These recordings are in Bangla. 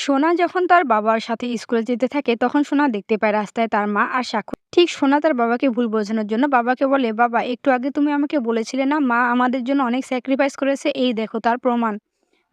সোনা যখন তার বাবার সাথে স্কুলে যেতে থাকে তখন সোনা দেখতে পায় রাস্তায় তার মা আর সাক্ষ্য। ঠিক সোনা তার বাবাকে ভুল বোঝানোর জন্য বাবাকে বলে, বাবা একটু আগে তুমি আমাকে বলেছিলে না মা আমাদের জন্য অনেক স্যাক্রিফাইস করেছে, এই দেখো তার প্রমাণ।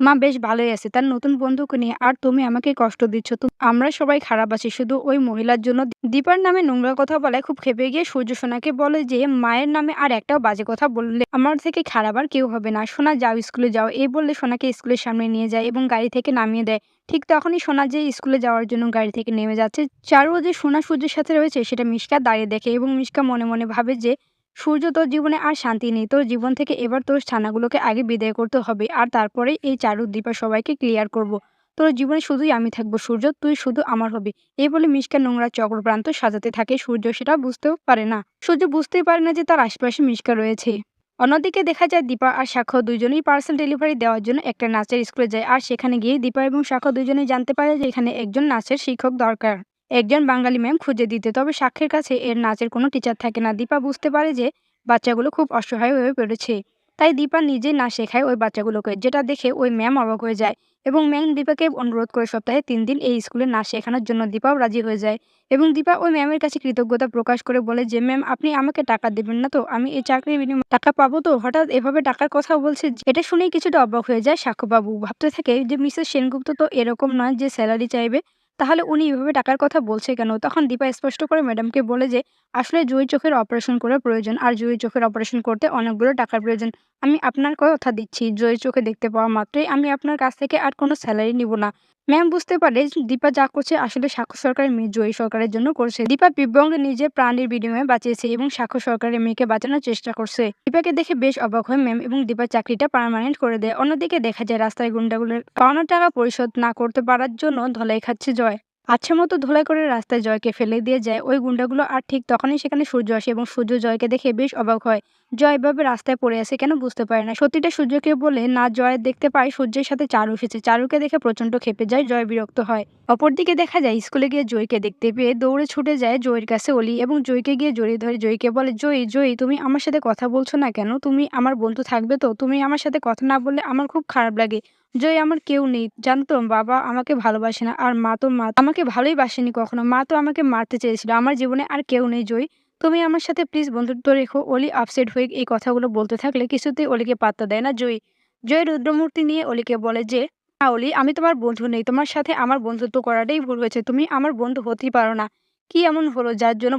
মা বেশ ভালোই আছে তার নতুন বন্ধুকে নিয়ে, আর তুমি আমাকে কষ্ট দিচ্ছ। আমরা সবাই খারাপ আছি শুধু ওই মহিলার জন্য। দীপার নামে নোংরা কথা বলায় খুব ক্ষেপে গিয়ে সূর্য সোনাকে বলে যে মায়ের নামে আর একটাও বাজে কথা বললে আমার থেকে খারাপ আর কেউ হবে না। সোনা যাও স্কুলে যাও, এই বললে সোনাকে স্কুলের সামনে নিয়ে যায় এবং গাড়ি থেকে নামিয়ে দেয়। ঠিক তখনই সোনা যে স্কুলে যাওয়ার জন্য গাড়ি থেকে নেমে যাচ্ছে, চারু যে সোনা সূর্যের সাথে রয়েছে সেটা মিশকা দাঁড়িয়ে দেখে এবং মিশকা মনে মনে ভাবে যে সূর্য, তোর জীবনে আর শান্তি নেই, তোর জীবন থেকে এবার তোর ছানাগুলোকে আগে বিদায় করতে হবে, আর তারপরে এই চারু দীপা সবাইকে ক্লিয়ার করব। তোর জীবনে শুধুই আমি থাকবো সূর্য, তুই শুধু আমার হবি। এই বলে মিশকা নোংরা চক্রপ্রান্ত সাজাতে থাকে। সূর্য সেটা বুঝতেও পারে না। সূর্য বুঝতেই পারে না যে তার আশেপাশে মিশকা রয়েছে। অন্যদিকে দেখা যায় দীপা আর সাক্ষ্য দুইজনেই পার্সেল ডেলিভারি দেওয়ার জন্য একটা নাচের স্কুলে যায়, আর সেখানে গিয়ে দীপা এবং সাক্ষ্য দুইজনেই জানতে পারে যে এখানে একজন নাচের শিক্ষক দরকার, একজন বাঙালি ম্যাম খুঁজে দিতে। তবে সাক্ষ্যের কাছে এর নাচের কোনো টিচার থাকে না। দীপা বুঝতে পারে যে বাচ্চাগুলো খুব অসহায় হয়ে পড়েছে, তাই দীপা নিজেই নাচ শেখায় ওই বাচ্চাগুলোকে, যেটা দেখে ওই ম্যাম অবাক হয়ে যায় এবং ম্যাম দীপাকে অনুরোধ করে সপ্তাহে 3 দিন এই স্কুলে নাচ শেখানোর জন্য। দীপাও রাজি হয়ে যায় এবং দীপা ওই ম্যামের কাছে কৃতজ্ঞতা প্রকাশ করে বলে যে ম্যাম আপনি আমাকে টাকা দেবেন না তো, আমি এই চাকরির বিনিময়ে টাকা পাবো তো? হঠাৎ এভাবে টাকার কথা বলছে, এটা শুনেই কিছুটা অবাক হয়ে যায় সাক্ষ্যবাবু। ভাবতে থাকে যে মিসেস সেনগুপ্ত তো এরকম নয় যে স্যালারি চাইবে, তাহলে উনি এভাবে টাকার কথা বলছে কেন? তখন দীপা স্পষ্ট করে ম্যাডামকে বলে যে আসলে জয়ী চোখের অপারেশন করার প্রয়োজন, আর জয়ী চোখের অপারেশন করতে অনেকগুলো টাকার প্রয়োজন। আমি আপনার কথা দিচ্ছি, জয়ী চোখে দেখতে পাওয়া মাত্রই আমি আপনার কাছ থেকে আর কোনো স্যালারি নিব না। ম্যাম বুঝতে পারে যে দীপা যা করছে আসলে সাক্ষ্য সরকারের মেয়ে জয়ী সরকারের জন্য করছে। দীপা বিবঙ্গে নিজের প্রাণের বিনিময়ে বাঁচিয়েছে এবং সাক্ষ্য সরকারের মেয়েকে বাঁচানোর চেষ্টা করছে। দীপাকে দেখে বেশ অবাক হয় ম্যাম এবং দীপার চাকরিটা পার্মানেন্ট করে দেয়। অন্যদিকে দেখা যায় রাস্তায় গুন্ডাগুলোর পাওনা টাকা পরিশোধ না করতে পারার জন্য ধলাই খাচ্ছে জয়। আচ্ছা মতো ধুলাই করে রাস্তায় জয়কে ফেলে দিয়ে যায় ওই গুন্ডাগুলো। আর ঠিক তখনই সেখানে সূর্য আসে এবং সূর্য জয়কে দেখে বেশ অবাক হয়। জয় এভাবে রাস্তায় পড়ে আছে কেন বুঝতে পারে না। সত্যিটা সূর্যকে বলে না জয় দেখতে পায় সূর্যের সাথে চারু এসেছে। চারুকে দেখে প্রচন্ড ক্ষেপে যায় জয়, বিরক্ত হয়। অপরদিকে দেখা যায় স্কুলে গিয়ে জয়কে দেখতে পেয়ে দৌড়ে ছুটে যায় জয়ের কাছে অলি এবং জয়কে গিয়ে জড়িয়ে ধরে জয়কে বলে, জয়ী জয়ী তুমি আমার সাথে কথা বলছো না কেন? তুমি আমার বন্ধু থাকবে তো? তুমি আমার সাথে কথা না বললে আমার খুব খারাপ লাগে। জয় আমার কেউ নেই জানতো, বাবা আমাকে ভালোবাসে না, আর মা আমাকে ভালোই বাসেনি কখনো। মা তো আমাকে মারতে চেয়েছিল। আমার জীবনে আর কেউ নেই জয়, তুমি আমার সাথে প্লিজ বন্ধুত্ব রেখো। অলি আপসেট হয়ে এই কথাগুলো বলতে থাকলে কিছুতেই অলিকে পাত্তা দেয় না জয়ী। জয় রুদ্রমূর্তি নিয়ে অলিকে বলে যে না অলি, আমি তোমার বন্ধু নেই, তোমার সাথে আমার বন্ধুত্ব করাটাই ভুল হয়েছে, তুমি আমার বন্ধু হতেই পারো না। কি এমন হলো যার জন্য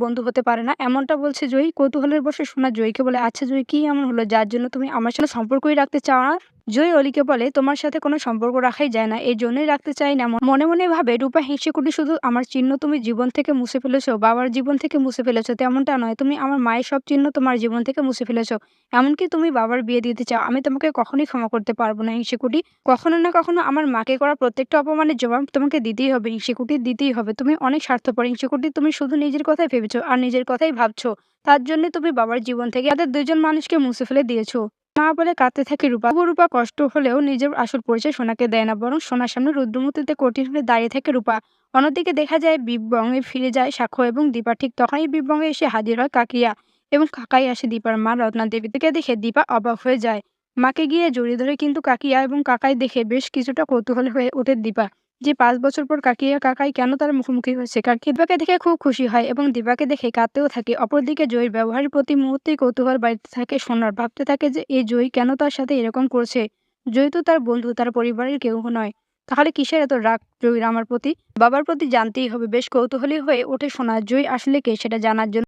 বন্ধু হতে পারে না? এমনটা বলছে জয়ী। কৌতূহলের বসে শোনা জয়ীকে বলে, আচ্ছা জয়ী কি এমন হলো যার জন্য তুমি আমার সাথে সম্পর্কই রাখতে চাও না? জয়ী অলিকে বলে, তোমার সাথে কোনো সম্পর্ক রাখাই যায় না, এই জন্যই রাখতে চাই না। মনে মনে ভাবে রূপা হিংসেকুটি শুধু আমার চিহ্ন তুমি জীবন থেকে মুছে ফেলেছো, বাবার জীবন থেকে মুছে ফেলেছো তেমনটা নয়, তুমি আমার মায়ের সব চিহ্ন তোমার জীবন থেকে মুছে ফেলেছো। এমনকি তুমি বাবার বিয়ে দিতে চাও, আমি তোমাকে কখনোই ক্ষমা করতে পারবো না হিংসেকুটি। কখনো না কখনো আমার মাকে করা প্রত্যেকটা অপমানের জবাব তোমাকে দিতেই হবে হিংসেকুটি, দিতেই হবে। তুমি অনেক স্বার্থপর হিংসেকুটি, তুমি শুধু নিজের কথাই ভেবেছো আর নিজের কথাই ভাবছো। তার জন্য তুমি বাবার জীবন থেকে তাদের দুজন মানুষকে মুছে ফেলে দিয়েছো। না বলে কাঁদতে থাকে রূপা। তবু রূপা কষ্ট হলেও নিজের আসল পরিচয় সোনাকে দেয় না, বরং সোনার সামনে রুদ্রমূর্তিতে কঠিন হয়ে দাঁড়িয়ে থাকে রূপা। অন্যদিকে দেখা যায় বিবঙ্গে ফিরে যায় সাক্ষ্য এবং দীপা। ঠিক তখনই বিবঙ্গে এসে হাজির হয় কাকিয়া এবং কাকাই আসে দীপার মা রত্না দেবী। থেকে দেখে দীপা অবাক হয়ে যায়, মাকে গিয়ে জড়িয়ে ধরে, কিন্তু কাকিয়া এবং কাকাই দেখে বেশ কিছুটা কৌতূহল হয়ে ওঠে দীপা যে 5 বছর পর কাকিয়া কাকাই কেন তার মুখোমুখি হয়েছে। কাকি দীপাকে দেখে খুব খুশি হয় এবং দীপাকে দেখে কাঁদতেও থাকে। অপরদিকে জয়ীর ব্যবহারের প্রতি মুহূর্তেই কৌতূহল বাড়তে থাকে সোনার। ভাবতে থাকে যে এই জয়ী কেন তার সাথে এরকম করছে। জয়ী তো তার বন্ধু, তার পরিবারের কেউ নয়, তাহলে কিসের এত রাগ জয়ীর আমার প্রতি? বাবার প্রতি জানতেই হবে। বেশ কৌতূহলী হয়ে ওঠে সোনা, জয়ী আসলে কে সেটা জানার জন্য।